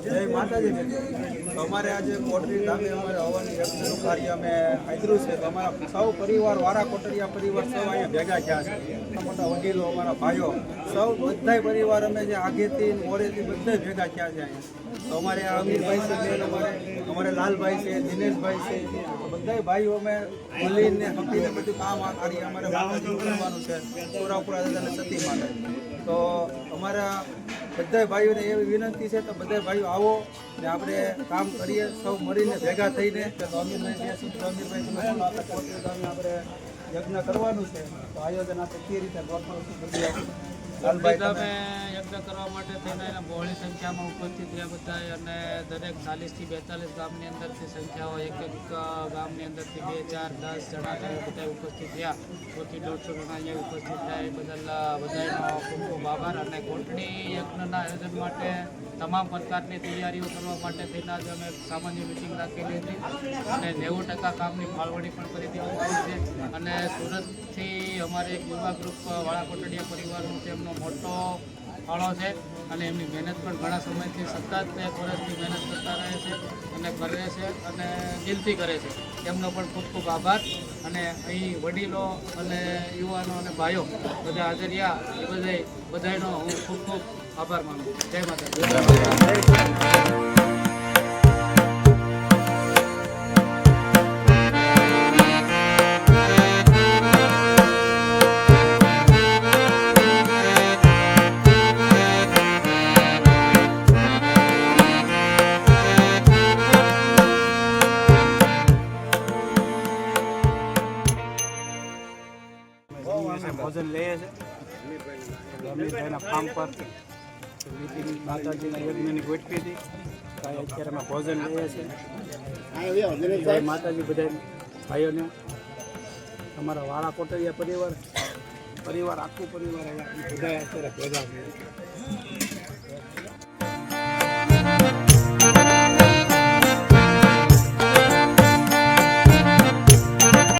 જય માતાજી મિત્રો. તો અમારે આજે કોટરી ગામે અમારે હવન યજ્ઞનું કાર્ય અમે આદર્યું છે. તો અમારા સૌ પરિવાર વારા કોટરિયા પરિવાર સૌ અહીંયા ભેગા થયા છે. મોટા મોટા વડીલો, અમારા ભાઈઓ, સૌ બધાય પરિવાર અમે જે આગેથી મોરેથી બધા ભેગા થયા છે અહીંયા. તો અમારે આ અમીરભાઈ છે, બેન અમારે લાલભાઈ છે, દિનેશભાઈ છે, બધા ભાઈઓ અમે મળીને હકીને બધું કામ આ કરીએ. અમારે માતાજીનું કરવાનું છે પુરાપુરા દાદાને સતી માટે. તો અમારા બધા ભાઈઓને એવી વિનંતી છે તો બધા ભાઈઓ આવો ને આપણે કામ કરીએ સૌ મળીને ભેગા થઈને. તો અમીરભાઈ આપણે યજ્ઞ કરવાનું છે. તો આયોજન આપણે કઈ રીતે ગામે યજ્ઞ કરવા માટે થઈને બહોળી સંખ્યામાં ઉપસ્થિત રહ્યા બધા, અને દરેક 40 થી 42 ગામની અંદરથી સંખ્યાઓ એક ગામની અંદરથી 2, 4, 10 જણા બધા ઉપસ્થિત રહ્યા. 100 થી 150 જણા અહીંયા ઉપસ્થિત થયા. એ બદલ બધાનો ખૂબ ખૂબ આભાર. અને કોટડી યજ્ઞના આયોજન માટે તમામ પ્રકારની તૈયારીઓ કરવા માટે થઈને આજે અમે સામાન્ય મિટિંગ રાખેલી હતી અને 90% કામની ફાળવણી પણ કરી દેવામાં આવી છે. અને સુરતથી અમારે એક યુવા ગ્રુપ વાળા કોટડિયા પરિવારનો તેમનો મોટો ફાળો છે અને એમની મહેનત પણ ઘણા સમયથી સતત 1 વર્ષથી મહેનત કરતા રહે છે અને કરે છે અને દિલથી કરે છે. તેમનો પણ ખૂબ ખૂબ આભાર. અને અહીં વડીલો અને યુવાનો અને ભાઈઓ બધા હાજર રહ્યા એ બધાનો હું ખૂબ ખૂબ આભાર માનું. જય માતા. ભોજન લઈએ છે અમીરભાઈના ફાર્મ પર મીટિંગ માતાજીના યજ્ઞની ગોઠવી હતી. અત્યારે અમે ભોજન લઈએ છીએ. માતાજી બધા ભાઈઓને અમારા વાળા કોટરિયા પરિવાર આખું પરિવાર બધા અત્યારે ભેગા છે.